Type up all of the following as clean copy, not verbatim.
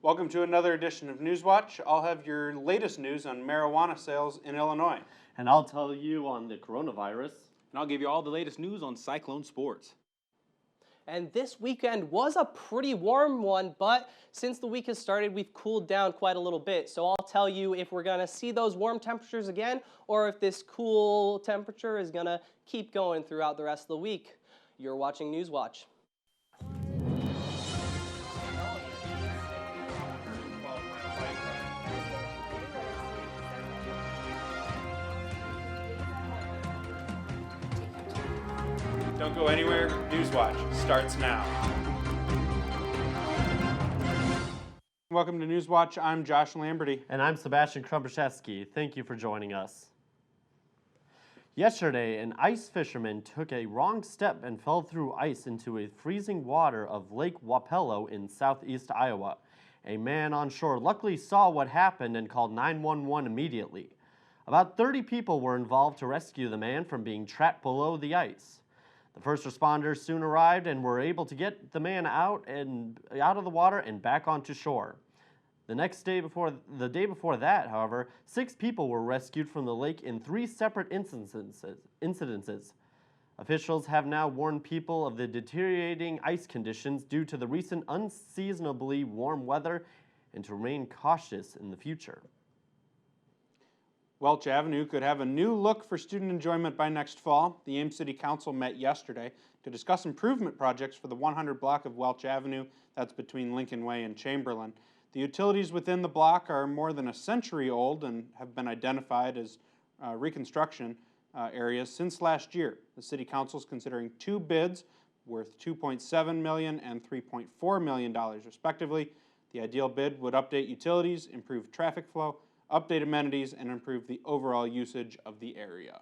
Welcome to another edition of NewsWatch. I'll have your latest news on marijuana sales in Illinois. And I'll tell you on the coronavirus. And I'll give you all the latest news on Cyclone sports. And this weekend was a pretty warm one, but since the week has started, we've cooled down quite a little bit. So I'll tell you if we're going to see those warm temperatures again, or if this cool temperature is going to keep going throughout the rest of the week. You're watching NewsWatch. Don't go anywhere. NewsWatch starts now. Welcome to NewsWatch. I'm Josh Lamberty. And I'm Sebastian Krembuszewski. Thank you for joining us. Yesterday, an ice fisherman took a wrong step and fell through ice into a freezing water of Lake Wapello in southeast Iowa. A man on shore luckily saw what happened and called 911 immediately. About 30 people were involved to rescue the man from being trapped below the ice. The first responders soon arrived and were able to get the man out of the water and back onto shore. The day before that, however, 6 people were rescued from the lake in 3 separate incidences. Officials have now warned people of the deteriorating ice conditions due to the recent unseasonably warm weather and to remain cautious in the future. Welch Avenue could have a new look for student enjoyment by next fall. The Ames City Council met yesterday to discuss improvement projects for the 100 block of Welch Avenue, that's between Lincoln Way and Chamberlain. The utilities within the block are more than a century old and have been identified as reconstruction areas since last year. The City Council is considering 2 bids worth $2.7 million and $3.4 million respectively. The ideal bid would update utilities, improve traffic flow, update amenities, and improve the overall usage of the area.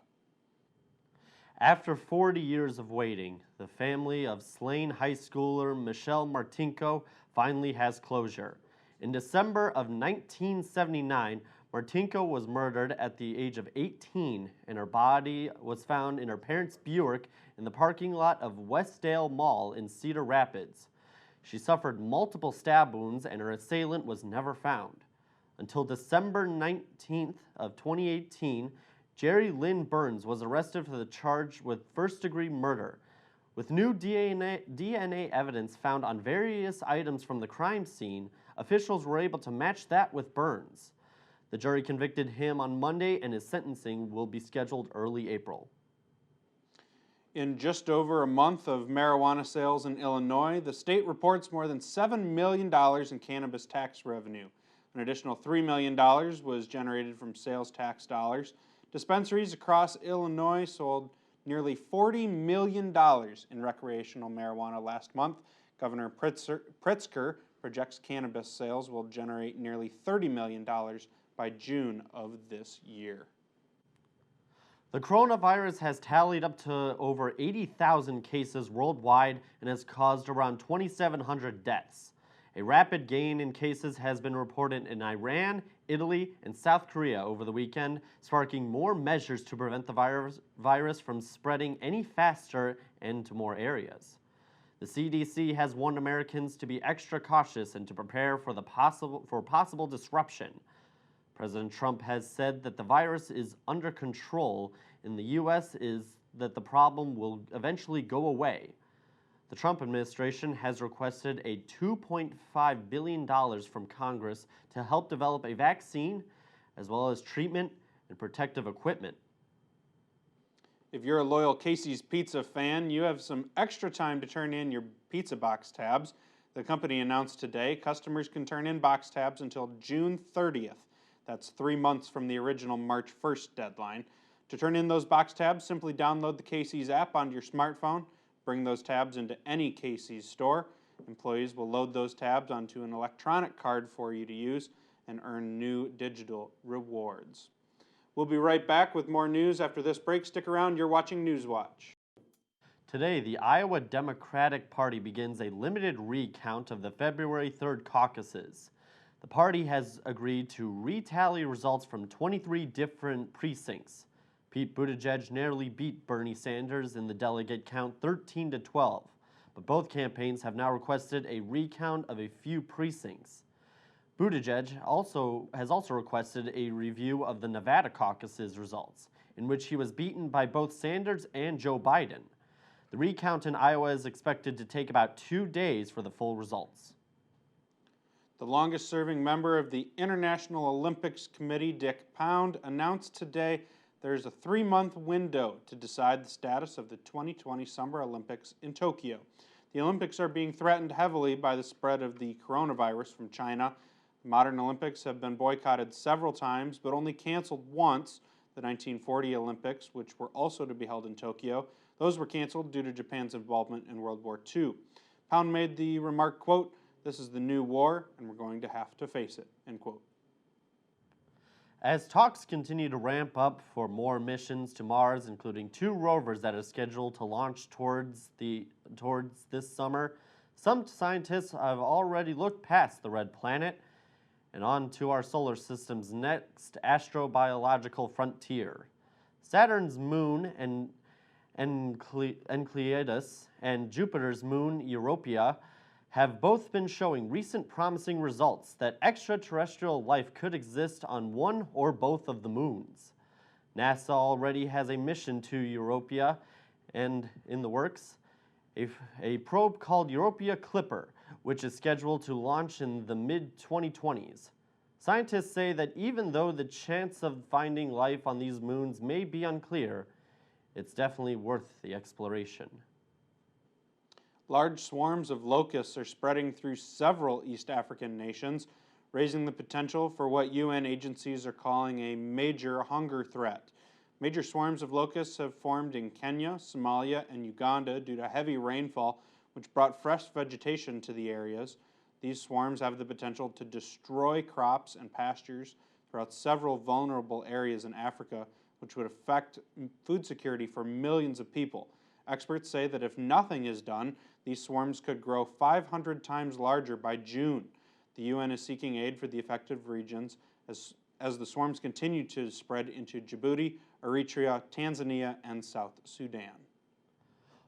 After 40 years of waiting, the family of slain high schooler Michelle Martinko finally has closure. In December of 1979, Martinko was murdered at the age of 18, and her body was found in her parents' Buick in the parking lot of Westdale Mall in Cedar Rapids. She suffered multiple stab wounds, and her assailant was never found. Until December 19th of 2018, Jerry Lynn Burns was arrested for the charge with first-degree murder. With new DNA evidence found on various items from the crime scene, officials were able to match that with Burns. The jury convicted him on Monday, and his sentencing will be scheduled early April. In just over a month of marijuana sales in Illinois, the state reports more than $7 million in cannabis tax revenue. An additional $3 million was generated from sales tax dollars. Dispensaries across Illinois sold nearly $40 million in recreational marijuana last month. Governor Pritzker projects cannabis sales will generate nearly $30 million by June of this year. The coronavirus has tallied up to over 80,000 cases worldwide and has caused around 2,700 deaths. A rapid gain in cases has been reported in Iran, Italy, and South Korea over the weekend, sparking more measures to prevent the virus from spreading any faster and to more areas. The CDC has warned Americans to be extra cautious and to prepare for possible disruption. President Trump has said that the virus is under control in the U.S. is that the problem will eventually go away. The Trump administration has requested a $2.5 billion from Congress to help develop a vaccine, as well as treatment and protective equipment. If you're a loyal Casey's Pizza fan, you have some extra time to turn in your pizza box tabs. The company announced today customers can turn in box tabs until June 30th. That's 3 months from the original March 1st deadline. To turn in those box tabs, simply download the Casey's app onto your smartphone. Bring those tabs into any Casey's store. Employees will load those tabs onto an electronic card for you to use and earn new digital rewards. We'll be right back with more news after this break. Stick around. You're watching NewsWatch. Today, the Iowa Democratic Party begins a limited recount of the February 3rd caucuses. The party has agreed to retally results from 23 different precincts. Pete Buttigieg narrowly beat Bernie Sanders in the delegate count 13-12, but both campaigns have now requested a recount of a few precincts. Buttigieg has also requested a review of the Nevada caucus's results, in which he was beaten by both Sanders and Joe Biden. The recount in Iowa is expected to take about 2 days for the full results. The longest-serving member of the International Olympics Committee, Dick Pound, announced today there's a 3-month window to decide the status of the 2020 Summer Olympics in Tokyo. The Olympics are being threatened heavily by the spread of the coronavirus from China. Modern Olympics have been boycotted several times, but only canceled once, the 1940 Olympics, which were also to be held in Tokyo. Those were canceled due to Japan's involvement in World War II. Pound made the remark, quote, "This is the new war, and we're going to have to face it," end quote. As talks continue to ramp up for more missions to Mars, including 2 rovers that are scheduled to launch towards this summer, some scientists have already looked past the red planet and on to our solar system's next astrobiological frontier. Saturn's moon Enceladus and Jupiter's moon Europa have both been showing recent promising results that extraterrestrial life could exist on one or both of the moons. NASA already has a mission to Europa and in the works, a probe called Europa Clipper, which is scheduled to launch in the mid-2020s. Scientists say that even though the chance of finding life on these moons may be unclear, it's definitely worth the exploration. Large swarms of locusts are spreading through several East African nations, raising the potential for what UN agencies are calling a major hunger threat. Major swarms of locusts have formed in Kenya, Somalia, and Uganda due to heavy rainfall, which brought fresh vegetation to the areas. These swarms have the potential to destroy crops and pastures throughout several vulnerable areas in Africa, which would affect food security for millions of people. Experts say that if nothing is done, these swarms could grow 500 times larger by June. The UN is seeking aid for the affected regions as the swarms continue to spread into Djibouti, Eritrea, Tanzania, and South Sudan.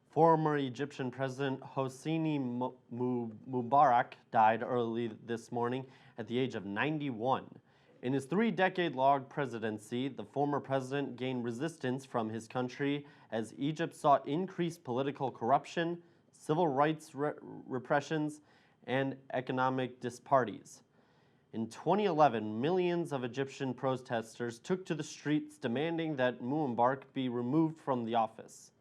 Former Egyptian President Hosni Mubarak died early this morning at the age of 91. In his 3-decade-long presidency, the former president gained resistance from his country as Egypt saw increased political corruption, civil rights repressions, and economic disparities. In 2011, millions of Egyptian protesters took to the streets demanding that Mubarak be removed from the office.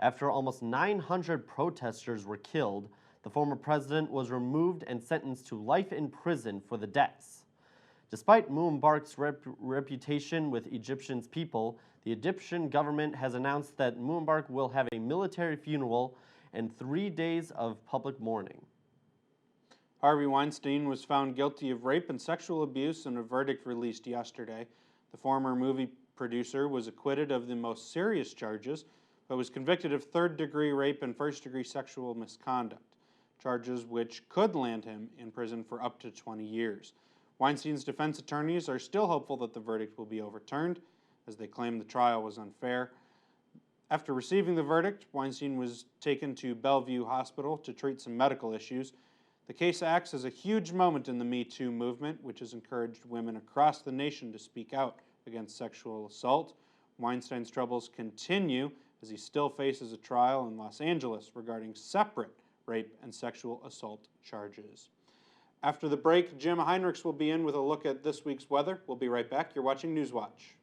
After almost 900 protesters were killed, the former president was removed and sentenced to life in prison for the deaths. Despite Mubarak's reputation with Egyptian's people, the Egyptian government has announced that Mubarak will have a military funeral and 3 days of public mourning. Harvey Weinstein was found guilty of rape and sexual abuse in a verdict released yesterday. The former movie producer was acquitted of the most serious charges, but was convicted of 3rd-degree rape and 1st-degree sexual misconduct, charges which could land him in prison for up to 20 years. Weinstein's defense attorneys are still hopeful that the verdict will be overturned, as they claim the trial was unfair. After receiving the verdict, Weinstein was taken to Bellevue Hospital to treat some medical issues. The case acts as a huge moment in the Me Too movement, which has encouraged women across the nation to speak out against sexual assault. Weinstein's troubles continue as he still faces a trial in Los Angeles regarding separate rape and sexual assault charges. After the break, Jim Heinrichs will be in with a look at this week's weather. We'll be right back. You're watching NewsWatch.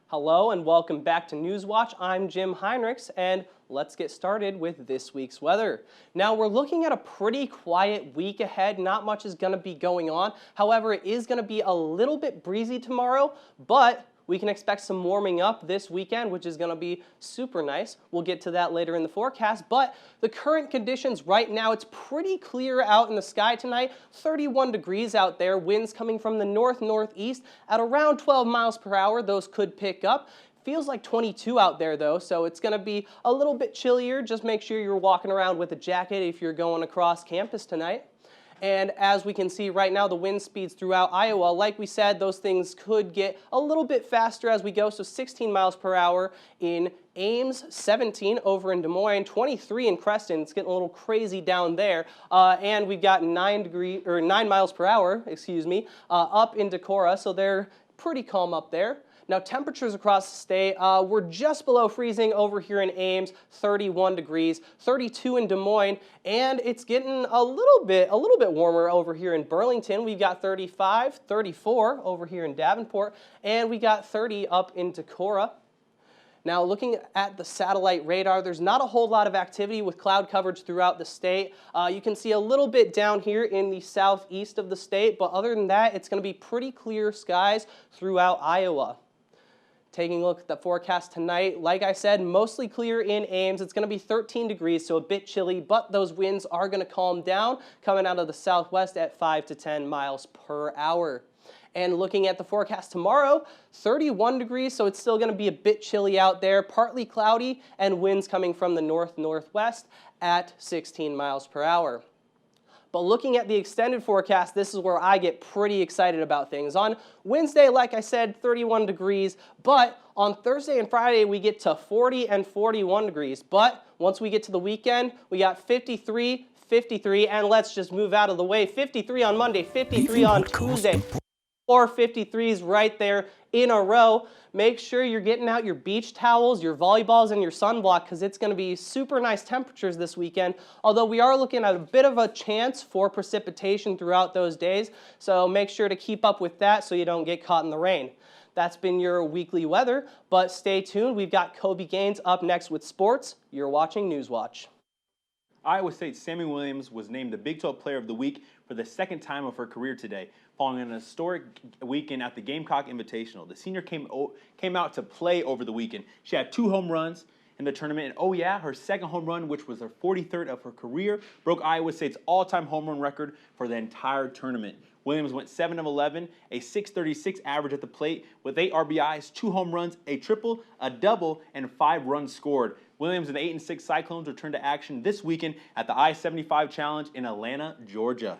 Hello and welcome back to NewsWatch. I'm Jim Heinrichs, and let's get started with this week's weather. Now, we're looking at a pretty quiet week ahead. Not much is going to be going on. However, it is going to be a little bit breezy tomorrow, but we can expect some warming up this weekend, which is going to be super nice. We'll get to that later in the forecast, but the current conditions right now, it's pretty clear out in the sky tonight. 31 degrees out there, winds coming from the north-northeast at around 12 miles per hour. Those could pick up. Feels like 22 out there though, so it's going to be a little bit chillier. Just make sure you're walking around with a jacket if you're going across campus tonight. And as we can see right now, the wind speeds throughout Iowa, like we said, those things could get a little bit faster as we go, so 16 miles per hour in Ames 17 over in Des Moines, 23 in Creston. It's getting a little crazy down there. And we've got 9 miles per hour, up in Decorah, so they're pretty calm up there. Now, temperatures across the state, we're just below freezing over here in Ames, 31 degrees, 32 in Des Moines, and it's getting a little bit warmer over here in Burlington. We've got 35, 34 over here in Davenport, and we got 30 up in Decorah. Now, looking at the satellite radar, there's not a whole lot of activity with cloud coverage throughout the state. You can see a little bit down here in the southeast of the state, but other than that, it's going to be pretty clear skies throughout Iowa. Taking a look at the forecast tonight, like I said, mostly clear in Ames. It's going to be 13 degrees, so a bit chilly, but those winds are going to calm down, coming out of the southwest at 5 to 10 miles per hour. And looking at the forecast tomorrow, 31 degrees, so it's still going to be a bit chilly out there, partly cloudy, and winds coming from the north-northwest at 16 miles per hour. But looking at the extended forecast, this is where I get pretty excited about things. On Wednesday, like I said, 31 degrees, but on Thursday and Friday, we get to 40 and 41 degrees. But once we get to the weekend, we got 53, 53, and let's just move out of the way. 53 on Monday, 53 on Tuesday. 4 53s right there in a row. Make sure you're getting out your beach towels, your volleyballs, and your sunblock because it's going to be super nice temperatures this weekend, although we are looking at a bit of a chance for precipitation throughout those days, so make sure to keep up with that so you don't get caught in the rain. That's been your weekly weather, but stay tuned. We've got Kobe Gaines up next with sports. You're watching NewsWatch. Iowa State's Sammy Williams was named the Big 12 Player of the Week for the second time of her career today, following an historic weekend at the Gamecock Invitational. The senior came out to play over the weekend. She had 2 home runs in the tournament, and oh yeah, her second home run, which was her 43rd of her career, broke Iowa State's all-time home run record for the entire tournament. Williams went 7 of 11, a .636 average at the plate with 8 RBIs, 2 home runs, a triple, a double, and 5 runs scored. Williams and the 8-6 Cyclones return to action this weekend at the I-75 Challenge in Atlanta, Georgia.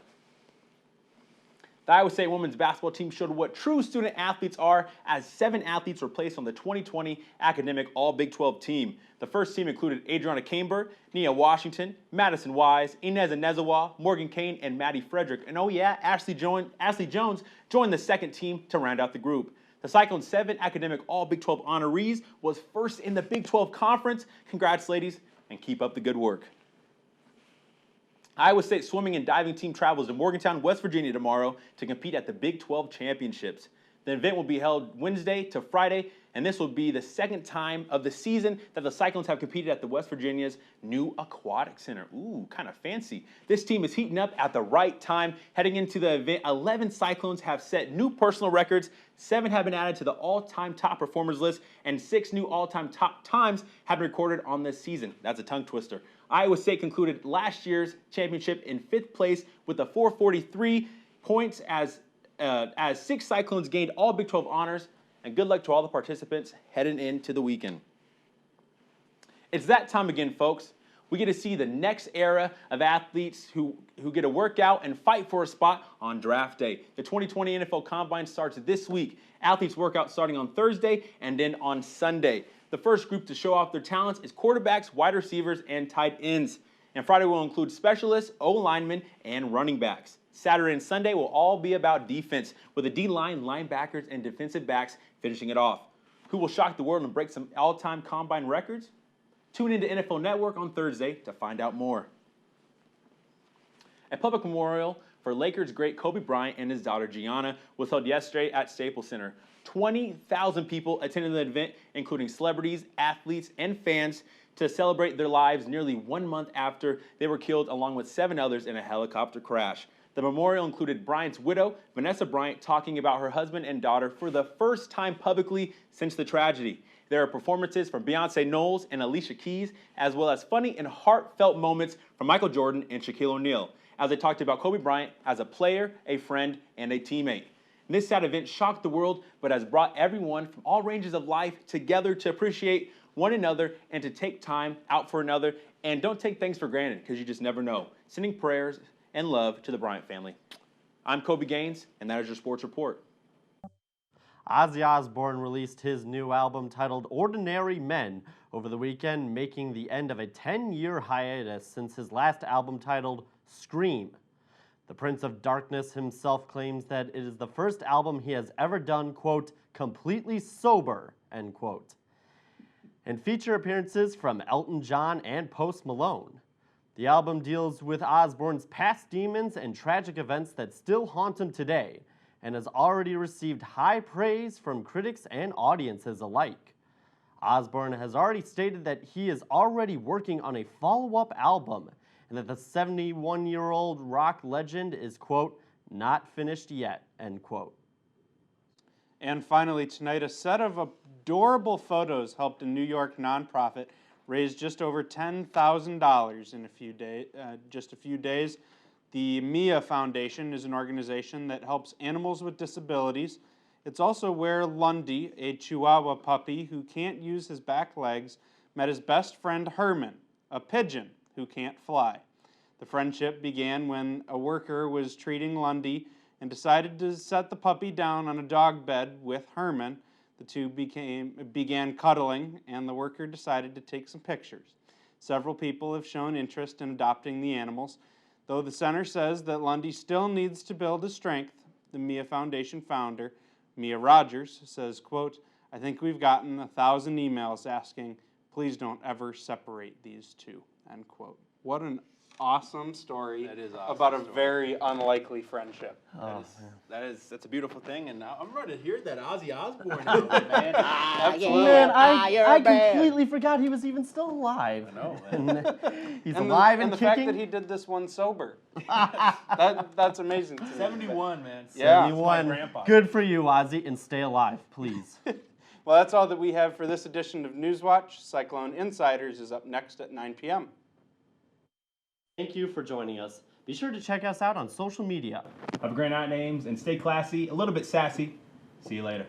The Iowa State women's basketball team showed what true student athletes are as 7 athletes were placed on the 2020 academic All-Big 12 team. The first team included Adriana Camber, Nia Washington, Madison Wise, Inez Anezawa, Morgan Kane, and Maddie Frederick. And oh yeah, Ashley Jones joined the second team to round out the group. The Cyclones' 7 academic All-Big 12 honorees was first in the Big 12 Conference. Congrats, ladies, and keep up the good work. Iowa State swimming and diving team travels to Morgantown, West Virginia tomorrow to compete at the Big 12 Championships. The event will be held Wednesday to Friday, and this will be the second time of the season that the Cyclones have competed at the West Virginia's new Aquatic Center. Ooh, kind of fancy. This team is heating up at the right time. Heading into the event, 11 Cyclones have set new personal records, 7 have been added to the all-time top performers list, and 6 new all-time top times have been recorded on this season. That's a tongue twister. Iowa State concluded last year's championship in 5th place with a 443 points as 6 Cyclones gained all Big 12 honors, and good luck to all the participants heading into the weekend. It's that time again, folks. We get to see the next era of athletes who get to work out and fight for a spot on draft day. The 2020 NFL Combine starts this week. Athletes work out starting on Thursday and then on Sunday. The first group to show off their talents is quarterbacks, wide receivers, and tight ends. And Friday will include specialists, O-linemen, and running backs. Saturday and Sunday will all be about defense, with the D-line, linebackers, and defensive backs finishing it off. Who will shock the world and break some all-time Combine records? Tune into NFL Network on Thursday to find out more. A public memorial for Lakers great Kobe Bryant and his daughter Gianna was held yesterday at Staples Center. 20,000 people attended the event, including celebrities, athletes, and fans, to celebrate their lives nearly 1 month after they were killed along with 7 others in a helicopter crash. The memorial included Bryant's widow, Vanessa Bryant, talking about her husband and daughter for the first time publicly since the tragedy. There are performances from Beyonce Knowles and Alicia Keys, as well as funny and heartfelt moments from Michael Jordan and Shaquille O'Neal, as they talked about Kobe Bryant as a player, a friend, and a teammate. This sad event shocked the world, but has brought everyone from all ranges of life together to appreciate one another and to take time out for another. And don't take things for granted, because you just never know. Sending prayers and love to the Bryant family. I'm Kobe Gaines, and that is your sports report. Ozzy Osbourne released his new album titled Ordinary Men, over the weekend, making the end of a 10-year hiatus since his last album titled Scream. The Prince of Darkness himself claims that it is the first album he has ever done, quote, completely sober, end quote. And feature appearances from Elton John and Post Malone. The album deals with Osbourne's past demons and tragic events that still haunt him today, and has already received high praise from critics and audiences alike. Osbourne has already stated that he is already working on a follow-up album, and that the 71-year-old rock legend is, quote, not finished yet, end quote. And finally tonight, a set of adorable photos helped a New York nonprofit raise just over $10,000 in just a few days. The MIA Foundation is an organization that helps animals with disabilities. It's also where Lundy, a Chihuahua puppy who can't use his back legs, met his best friend Herman, a pigeon who can't fly. The friendship began when a worker was treating Lundy and decided to set the puppy down on a dog bed with Herman. The two began cuddling, and the worker decided to take some pictures. Several people have shown interest in adopting the animals. Though the center says that Lundy still needs to build his strength, the MIA Foundation founder, Mia Rogers, says, quote, I think we've gotten 1,000 emails asking, please don't ever separate these two, end quote. What an awesome story about a very unlikely friendship. That's a beautiful thing, and I'm ready to hear that Ozzy Osbourne album, man. Absolutely. Man, I completely forgot he was even still alive. I know, man. He's alive and the kicking. fact that he did this one sober. That's amazing to me. 71, man. Yeah. 71. grandpa. Good for you, Ozzy, and stay alive, please. Well, that's all that we have for this edition of Newswatch. Cyclone Insiders is up next at 9 p.m. Thank you for joining us. Be sure to check us out on social media. Have a great night, Ames, and stay classy, a little bit sassy. See you later.